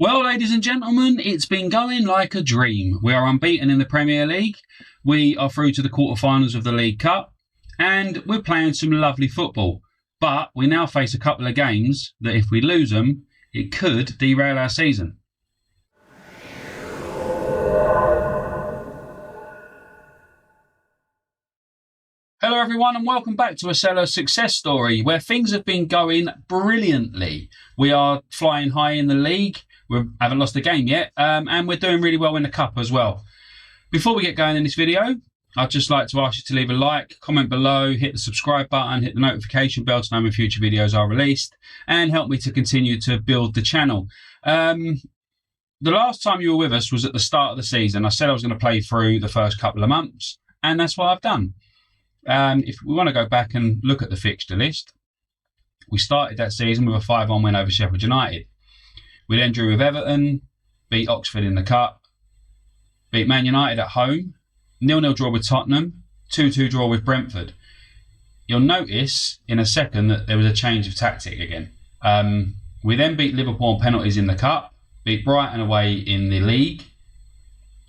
Well, ladies and gentlemen, it's been going like a dream. We are unbeaten in the Premier League. We are through to the quarterfinals of the League Cup, and we're playing some lovely football. But we now face a couple of games that if we lose them, it could derail our season. Hello everyone and welcome back to a Selhurst Success Story where things have been going brilliantly. We are flying high in the league. We haven't lost a game yet, and we're doing really well in the cup as well. Before we get going in this video, I'd just like to ask you to leave a like, comment below, hit the subscribe button, hit the notification bell to know when future videos are released, and help me to continue to build the channel. The last time you were with us was at the start of the season. I said I was going to play through the first couple of months, and that's what I've done. If we want to go back and look at the fixture list, we started that season with a 5-1 win over Sheffield United. We then drew with Everton, beat Oxford in the Cup, beat Man United at home, 0-0 draw with Tottenham, 2-2 draw with Brentford. You'll notice in a second that there was a change of tactic again. We then beat Liverpool on penalties in the Cup, beat Brighton away in the league,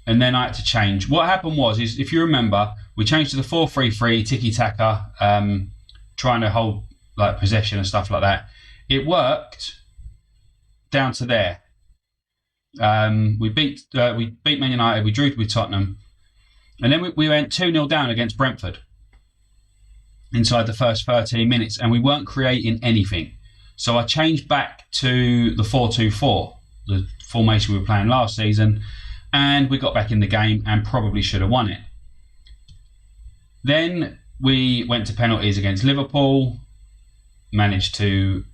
and then I had to change. What happened was, if you remember, we changed to the 4-3-3, tiki-taka, trying to hold like possession and stuff like that. It worked down to there. We beat Man United, we drew with Tottenham, and then we went 2-0 down against Brentford inside the first 13 minutes, and we weren't creating anything. So I changed back to the 4-2-4, the formation we were playing last season, and we got back in the game and probably should have won it. Then we went to penalties against Liverpool, managed to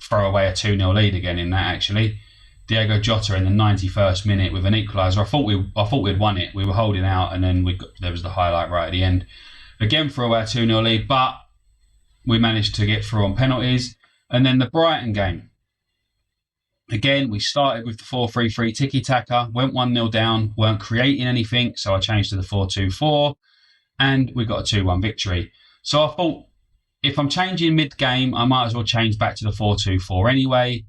throw away a 2-0 lead again in that actually. Diego Jota in the 91st minute with an equaliser. I thought we'd won it. We were holding out, and then there was the highlight right at the end. Again threw away a 2-0 lead, but we managed to get through on penalties. And then the Brighton game. Again, we started with the 4-3-3 tiki-taka, went 1-0 down, weren't creating anything, so I changed to the 4-2-4, and we got a 2-1 victory. So I thought, if I'm changing mid-game, I might as well change back to the 4-2-4 anyway.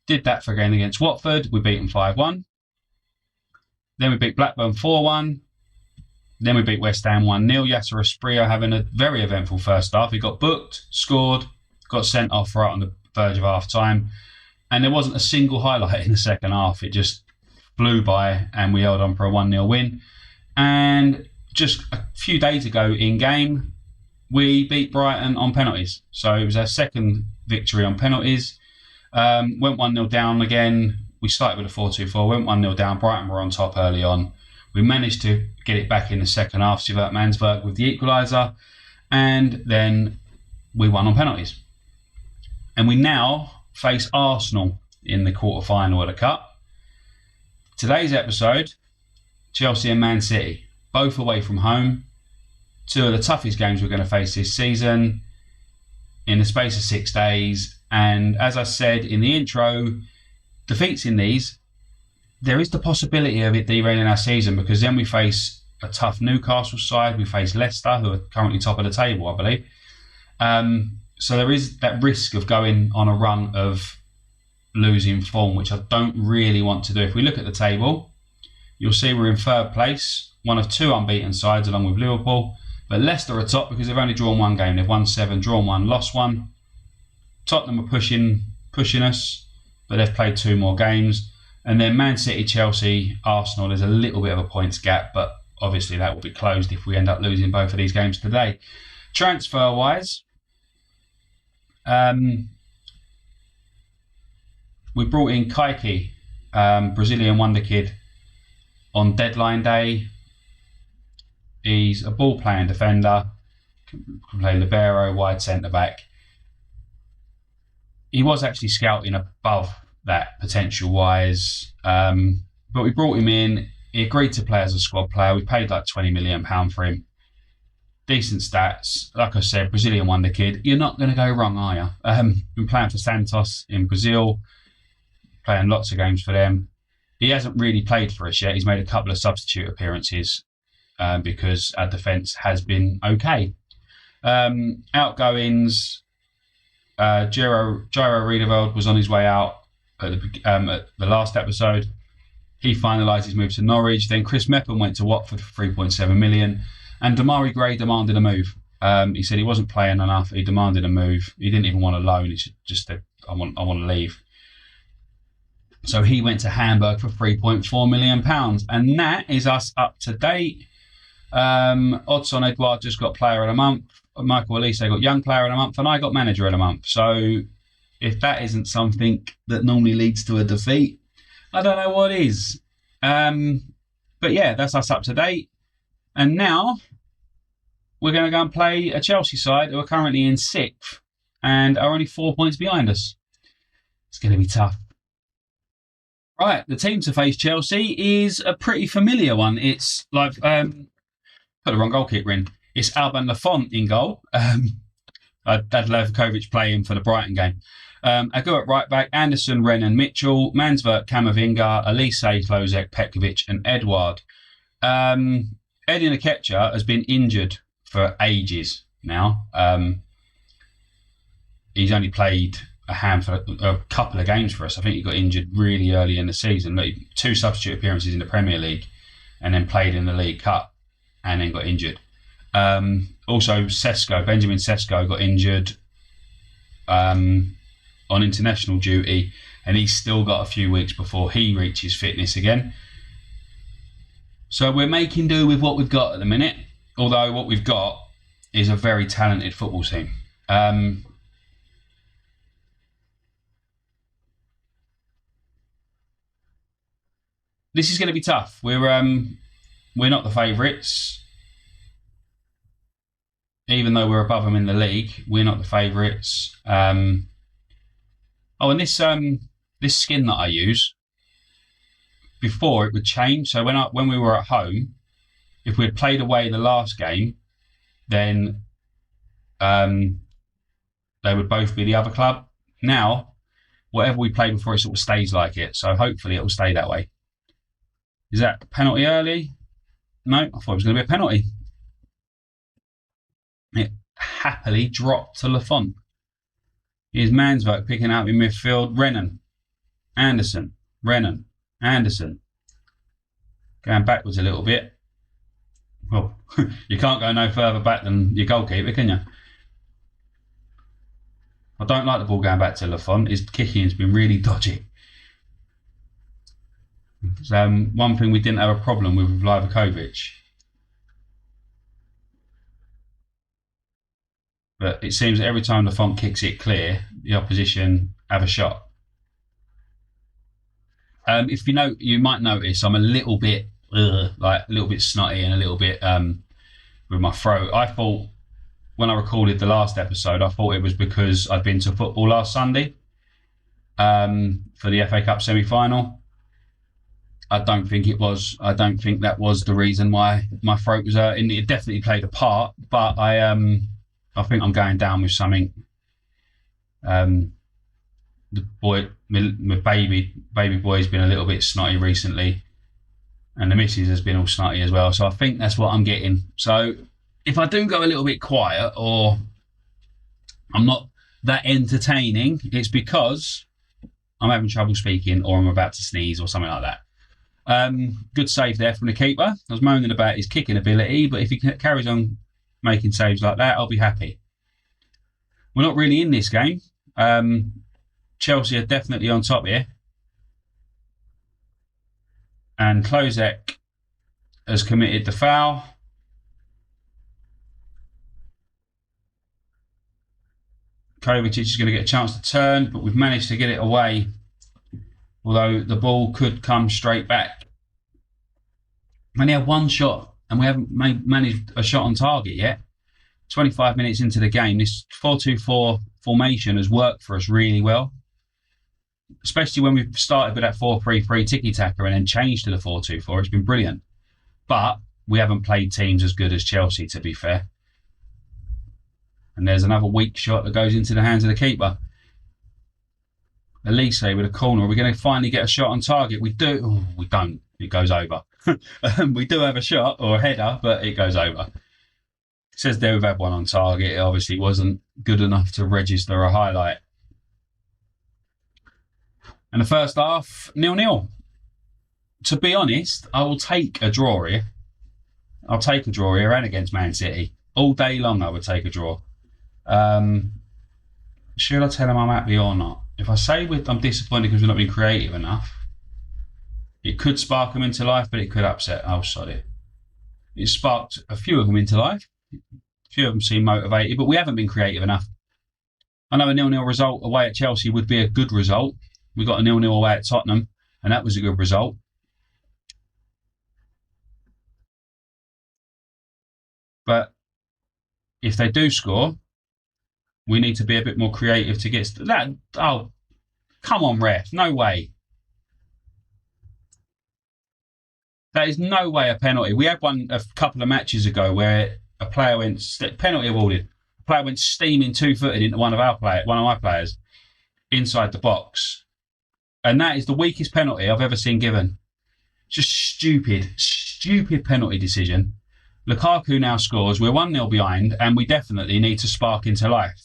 Did that for again against Watford. We beat them 5-1. Then we beat Blackburn 4-1. Then we beat West Ham 1-0. Yasser Asprilla having a very eventful first half. He got booked, scored, got sent off right on the verge of half-time. And there wasn't a single highlight in the second half. It just flew by, and we held on for a 1-0 win. And just a few days ago in-game, we beat Brighton on penalties. So it was our second victory on penalties. Went 1-0 down again. We started with a 4-2-4, went 1-0 down. Brighton were on top early on. We managed to get it back in the second half. Sivert Mansberg with the equaliser. And then we won on penalties. And we now face Arsenal in the quarter-final of the Cup. Today's episode, Chelsea and Man City, both away from home. Two of the toughest games we're going to face this season in the space of 6 days. And as I said in the intro, defeats in these, there is the possibility of it derailing our season, because then we face a tough Newcastle side. We face Leicester, who are currently top of the table, I believe. So there is that risk of going on a run of losing form, which I don't really want to do. If we look at the table, you'll see we're in third place, one of two unbeaten sides along with Liverpool. But Leicester are top because they've only drawn one game. They've won 7, drawn 1, lost 1. Tottenham are pushing us, but they've played 2 more games. And then Man City, Chelsea, Arsenal, there's a little bit of a points gap, but obviously that will be closed if we end up losing both of these games today. Transfer-wise, we brought in Kaiki, Brazilian wonder kid, on deadline day. He's a ball-playing defender, can play libero, wide centre-back. He was actually scouting above that potential-wise, but we brought him in. He agreed to play as a squad player. We paid like £20 million for him. Decent stats. Like I said, Brazilian wonder kid. You're not going to go wrong, are you? Been playing for Santos in Brazil, playing lots of games for them. He hasn't really played for us yet. He's made a couple of substitute appearances because our defence has been okay. Outgoings, Gyro Riedewald was on his way out. at the last episode. He finalised his move to Norwich. Then Chris Mepham went to Watford for 3.7 million, and Damari Gray demanded a move. He said he wasn't playing enough. He demanded a move. He didn't even want a loan. He just said, I want to leave. So he went to Hamburg for £3.4 million. And that is us up to date. Odson Edouard just got player of the month. Michael Elise got young player of the month. And I got manager of the month. So if that isn't something that normally leads to a defeat, I don't know what is. But yeah, that's us up to date. And now we're going to go and play a Chelsea side who are currently in 6th and are only 4 points behind us. It's going to be tough. Right, the team to face Chelsea is a pretty familiar one. It's like, put the wrong goalkeeper in. It's Alban Lafont in goal. I had Levakovic playing for the Brighton game. Agu at right back, Anderson, Renan, Mitchell, Mansvert, Camavinga, Elise, Klozek, Petkovic and Edouard. Eddie Nketiah has been injured for ages now. He's only played a couple of games for us. I think he got injured really early in the season. 2 substitute appearances in the Premier League and then played in the League Cup and then got injured. Also Benjamin Sesko got injured on international duty, and he's still got a few weeks before he reaches fitness again. So we're making do with what we've got at the minute, although what we've got is a very talented football team. This is going to be tough. We're not the favourites, even though we're above them in the league. We're not the favourites. And this skin that I use, before it would change. So when we were at home, if we had played away the last game, then they would both be the other club. Now, whatever we play before, it sort of stays like it. So hopefully it will stay that way. Is that a penalty early? No, I thought it was going to be a penalty. It happily dropped to Lafont. Here's Mansvert picking up in midfield. Renan, Anderson, Renan, Anderson. Going backwards a little bit. Well, you can't go no further back than your goalkeeper, can you? I don't like the ball going back to Lafont. His kicking's been really dodgy. So, one thing we didn't have a problem with Liverpool. But it seems that every time Lafont kicks it clear, the opposition have a shot. If you know, you might notice I'm a little bit snotty and a little bit with my throat. I thought when I recorded the last episode, I thought it was because I'd been to football last Sunday for the FA Cup semi-final. I don't think it was. I don't think that was the reason why my throat was hurting. It definitely played a part, but I think I'm going down with something. The boy, my baby boy's been a little bit snotty recently, and the missus has been all snotty as well. So I think that's what I'm getting. So if I do go a little bit quiet or I'm not that entertaining, it's because I'm having trouble speaking or I'm about to sneeze or something like that. Good save there from the keeper. I was moaning about his kicking ability, but if he carries on making saves like that, I'll be happy. We're not really in this game. Chelsea are definitely on top here. And Klozek has committed the foul. Kovacic is going to get a chance to turn, but we've managed to get it away. Although the ball could come straight back. We only had one shot and we haven't managed a shot on target yet. 25 minutes into the game, this 4-2-4 formation has worked for us really well. Especially when we've started with that 4-3-3 tiki-taka and then changed to the 4-2-4. It's been brilliant. But we haven't played teams as good as Chelsea, to be fair. And there's another weak shot that goes into the hands of the keeper. Elise with a corner. Are we going to finally get a shot on target? We do. Oh, we don't. It goes over. We do have a shot or a header, but it goes over. It says there we've had one on target. It obviously wasn't good enough to register a highlight. And the first half, 0-0. To be honest, I will take a draw here. I'll take a draw here and against Man City. All day long, I would take a draw. Should I tell them I'm happy or not? If I say I'm disappointed because we've not been creative enough, it could spark them into life, but it could upset. Oh, sorry. It sparked a few of them into life. A few of them seem motivated, but we haven't been creative enough. I know a 0-0 result away at Chelsea would be a good result. We got a 0-0 away at Tottenham, and that was a good result. But if they do score, we need to be a bit more creative to get that. Oh, come on, ref. No way. That is no way a penalty. We had one a couple of matches ago where a player went penalty awarded. A player went steaming 2-footed into one of my players inside the box, and that is the weakest penalty I've ever seen given. Just stupid penalty decision. Lukaku now scores. We're 1-0 behind, and we definitely need to spark into life.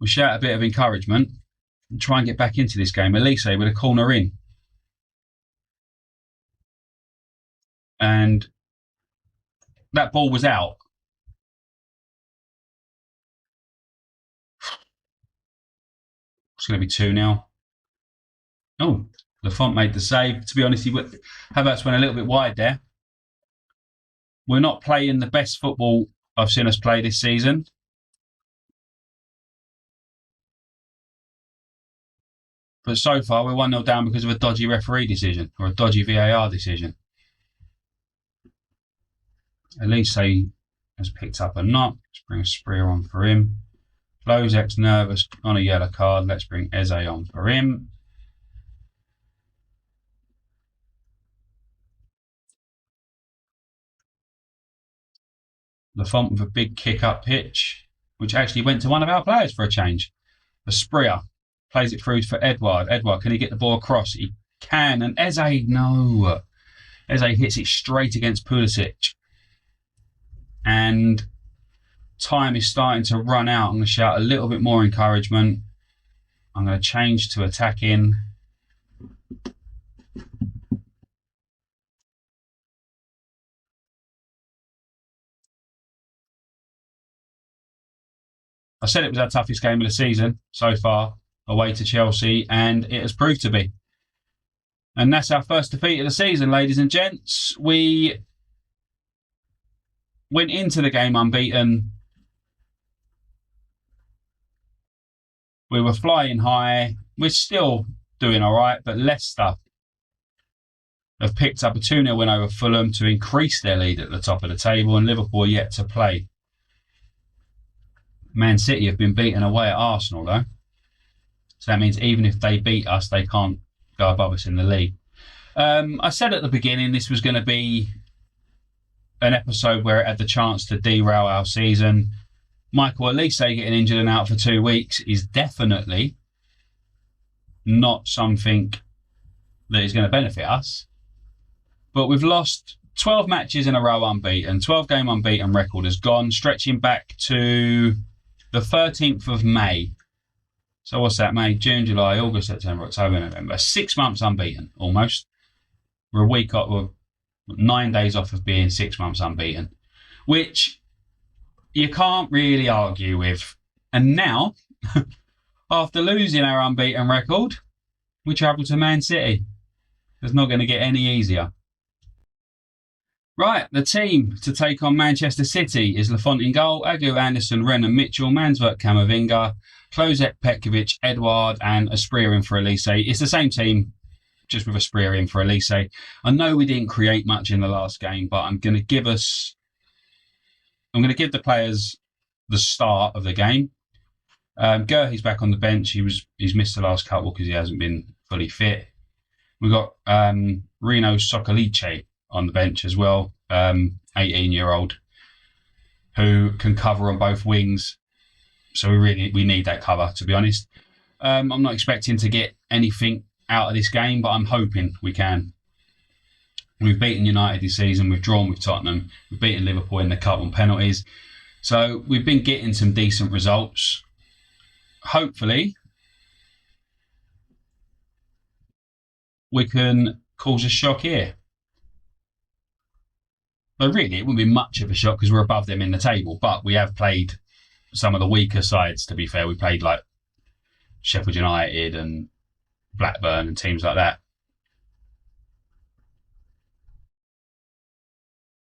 We shout a bit of encouragement and try and get back into this game. Elise with a corner in. And that ball was out. It's going to be 2-0. Oh, Lafont made the save. To be honest, Havertz went a little bit wide there. We're not playing the best football I've seen us play this season. But so far, we're 1-0 down because of a dodgy referee decision or a dodgy VAR decision. Elise has picked up a knock. Let's bring a Spreer on for him. Lozek's nervous on a yellow card. Let's bring Eze on for him. Lafont with a big kick-up pitch, which actually went to one of our players for a change. The Spreer plays it through for Edouard. Edouard, can he get the ball across? He can. And Eze, no. Eze hits it straight against Pulisic. And time is starting to run out. I'm going to shout a little bit more encouragement. I'm going to change to attacking. I said it was our toughest game of the season so far, away to Chelsea, and it has proved to be. And that's our first defeat of the season, ladies and gents. We went into the game unbeaten. We were flying high. We're still doing all right, but Leicester have picked up a 2-0 win over Fulham to increase their lead at the top of the table, and Liverpool yet to play. Man City have been beaten away at Arsenal, though. So that means even if they beat us, they can't go above us in the league. I said at the beginning this was going to be an episode where it had the chance to derail our season. Michael Elise getting injured and out for 2 weeks is definitely not something that is going to benefit us. But we've lost 12 matches in a row unbeaten. 12-game unbeaten record has gone, stretching back to the 13th of May. So what's that? May, June, July, August, September, October, November. 6 months unbeaten, almost. We're a week off, we're 9 days off of being 6 months unbeaten, which you can't really argue with. And now, after losing our unbeaten record, we travel to Man City. It's not going to get any easier. Right, the team to take on Manchester City is Lafont in goal, Agu, Anderson, Ren and Mitchell, Mansvert, Camavinga, Klozek, Petkovic, Edouard and a Spreer in for Elise. It's the same team, just with a Spreer in for Elise. I know we didn't create much in the last game, but I'm going to give the players the start of the game. Gerhi's back on the bench. He's missed the last couple because he hasn't been fully fit. We've got Rino Sokolice on the bench as well, 18-year-old, who can cover on both wings. So we need that cover, to be honest. I'm not expecting to get anything out of this game, but I'm hoping we can. We've beaten United this season, we've drawn with Tottenham, we've beaten Liverpool in the cup on penalties. So we've been getting some decent results. hopefully we can cause a shock here. But really, it wouldn't be much of a shock because we're above them in the table. But we have played some of the weaker sides, to be fair. We played like Sheffield United and Blackburn and teams like that.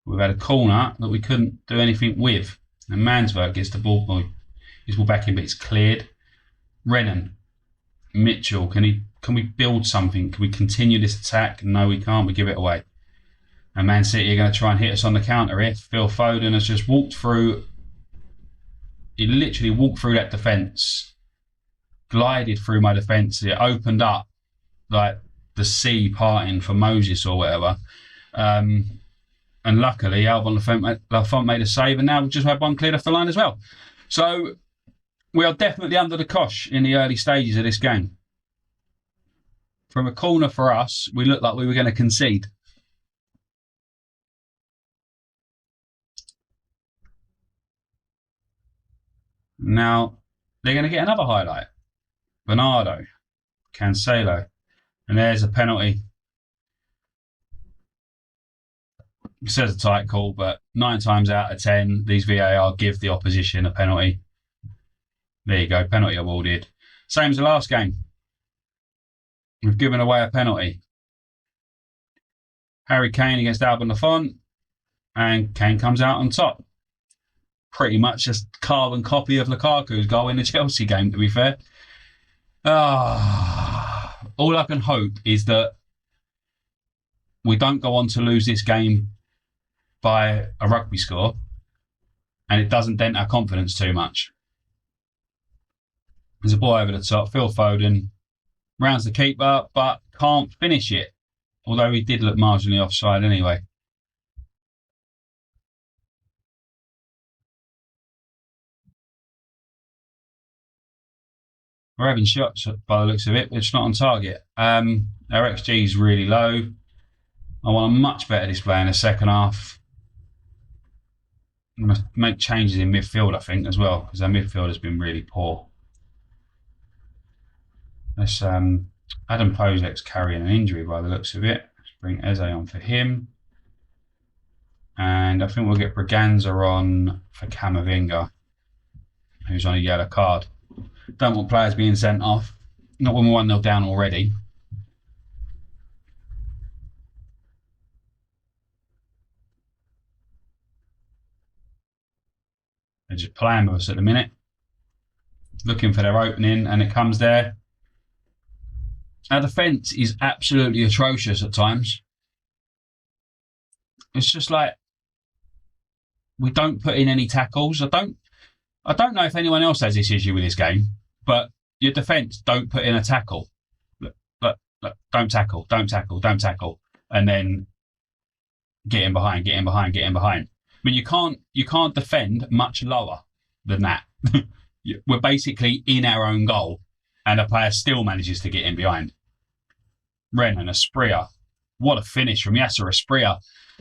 We've had a corner that we couldn't do anything with. And Mansberg gets the ball, his ball back in, but it's cleared. Rennan, Mitchell, can we build something? Can we continue this attack? No, we can't. We give it away. And Man City are going to try and hit us on the counter here. Phil Foden has just walked through. He literally walked through that defence, glided through my defence. It opened up like the sea parting for Moses or whatever. And luckily, Alban Lafont made a save, and now we've just had one cleared off the line as well. So we are definitely under the cosh in the early stages of this game. From a corner for us, we looked like we were going to concede. Now, they're going to get another highlight. Bernardo, Cancelo, and there's a penalty. It says a tight call, but 9 times out of 10, these VAR give the opposition a penalty. There you go, penalty awarded. Same as the last game. We've given away a penalty. Harry Kane against Alban Lafont, and Kane comes out on top. Pretty much just carbon copy of Lukaku's goal in the Chelsea game, to be fair. All I can hope is that we don't go on to lose this game by a rugby score and it doesn't dent our confidence too much. There's a ball over the top. Phil Foden rounds the keeper but can't finish it, although he did look marginally offside anyway. We're having shots by the looks of it, but it's not on target. Our XG is really low. I want a much better display in the second half. I'm going to make changes in midfield, I think, as well, because our midfield has been really poor. Let's Adam Pozek's carrying an injury by the looks of it. Let's bring Eze on for him. And I think we'll get Braganza on for Camavinga, who's on a yellow card. Don't want players being sent off. Not when we're 1-0 down already. They're just playing with us at the minute. Looking for their opening, and it comes there. Our defence is absolutely atrocious at times. It's just like we don't put in any tackles. I don't know if anyone else has this issue with this game, but your defence don't put in a tackle. Look, don't tackle, and then get in behind. I mean, you can't defend much lower than that. We're basically in our own goal, and a player still manages to get in behind. Rennan, Asprilla. What a finish from Yasser Asprilla.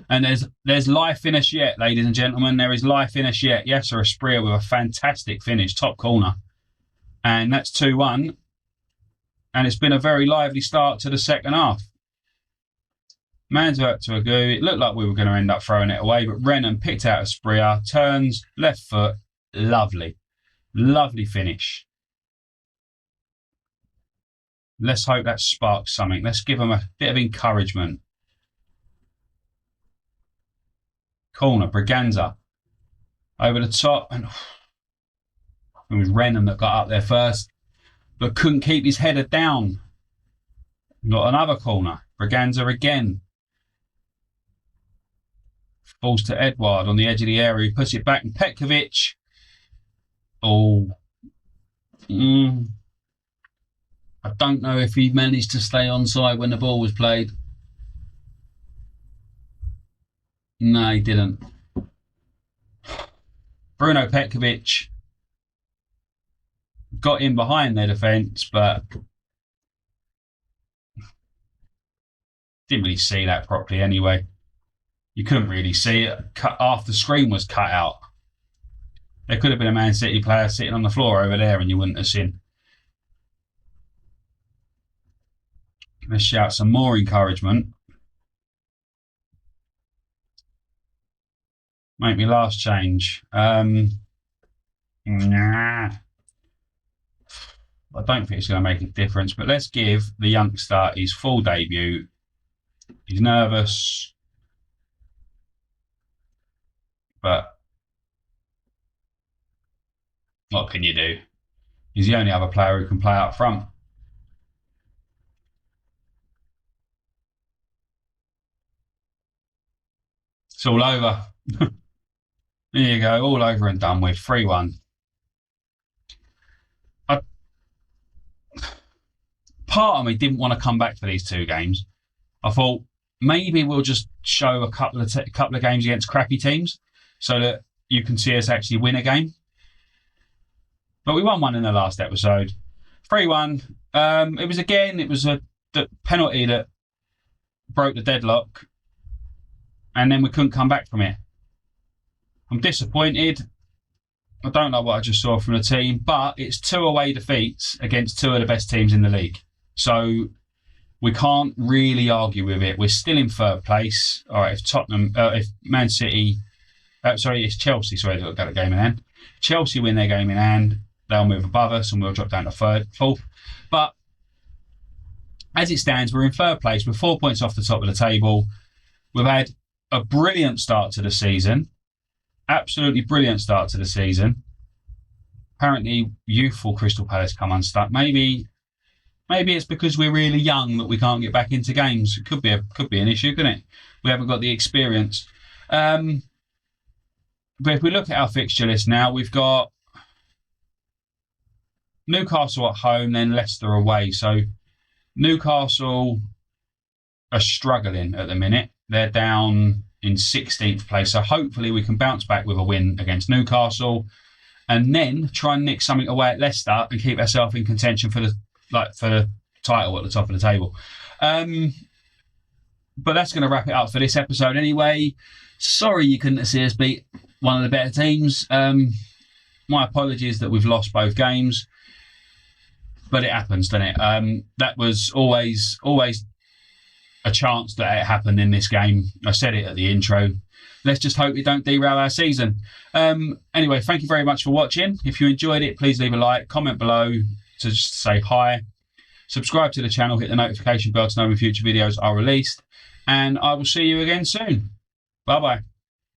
And there's life in us yet, ladies and gentlemen. There is life in us yet. Yasser Asprilla with a fantastic finish, top corner. And that's 2-1. And it's been a very lively start to the second half. Mansberg to a go. It looked like we were going to end up throwing it away, but Rennan picked out Asprilla, turns, left foot. Lovely. Lovely finish. Let's hope that sparks something. Let's give them a bit of encouragement. Corner, Braganza. Over the top. And it was Rennan that got up there first, but couldn't keep his header down. Got another corner. Braganza again. Falls to Edouard on the edge of the area. He puts it back, and Petkovic. Oh. I don't know if he managed to stay onside when the ball was played. No, he didn't. Bruno Petkovic got in behind their defence, but didn't really see that properly anyway. You couldn't really see it. Half the screen was cut out. There could have been a Man City player sitting on the floor over there and you wouldn't have seen. Let's shout some more encouragement. Make me last change. Nah. I don't think it's going to make a difference, but let's give the youngster his full debut. He's nervous, but what can you do? He's the only other player who can play up front. It's all over. There you go, all over and done with. 3-1. Part of me didn't want to come back for these 2 games. I thought maybe we'll just show a couple of games against crappy teams so that you can see us actually win a game. But we won one in the last episode. 3-1. It was a penalty that broke the deadlock, and then we couldn't come back from it. I'm disappointed. I don't know what I just saw from the team, but it's 2 away defeats against 2 of the best teams in the league. So we can't really argue with it. We're still in 3rd place. All right, if Man City, it's Chelsea, sorry, they've got a game in hand. Chelsea win their game in hand, they'll move above us and we'll drop down to 4th. But as it stands, we're in 3rd place. We're 4 points off the top of the table. We've had a brilliant start to the season. Absolutely brilliant start to the season. Apparently, youthful Crystal Palace come unstuck. Maybe it's because we're really young that we can't get back into games. It could be an issue, couldn't it? We haven't got the experience. But if we look at our fixture list now, we've got Newcastle at home, then Leicester away. So Newcastle are struggling at the minute. They're down in 16th place. So hopefully we can bounce back with a win against Newcastle and then try and nick something away at Leicester and keep ourselves in contention for the title at the top of the table. But that's going to wrap it up for this episode anyway. Sorry you couldn't see us beat one of the better teams. My apologies that we've lost both games. But it happens, doesn't it? That was always a chance that it happened in this game. I said it at the intro. Let's just hope it don't derail our season. Anyway, thank you very much for watching. If you enjoyed it, please leave a like, comment below to just say hi. Subscribe to the channel, hit the notification bell to know when future videos are released. And I will see you again soon. Bye-bye.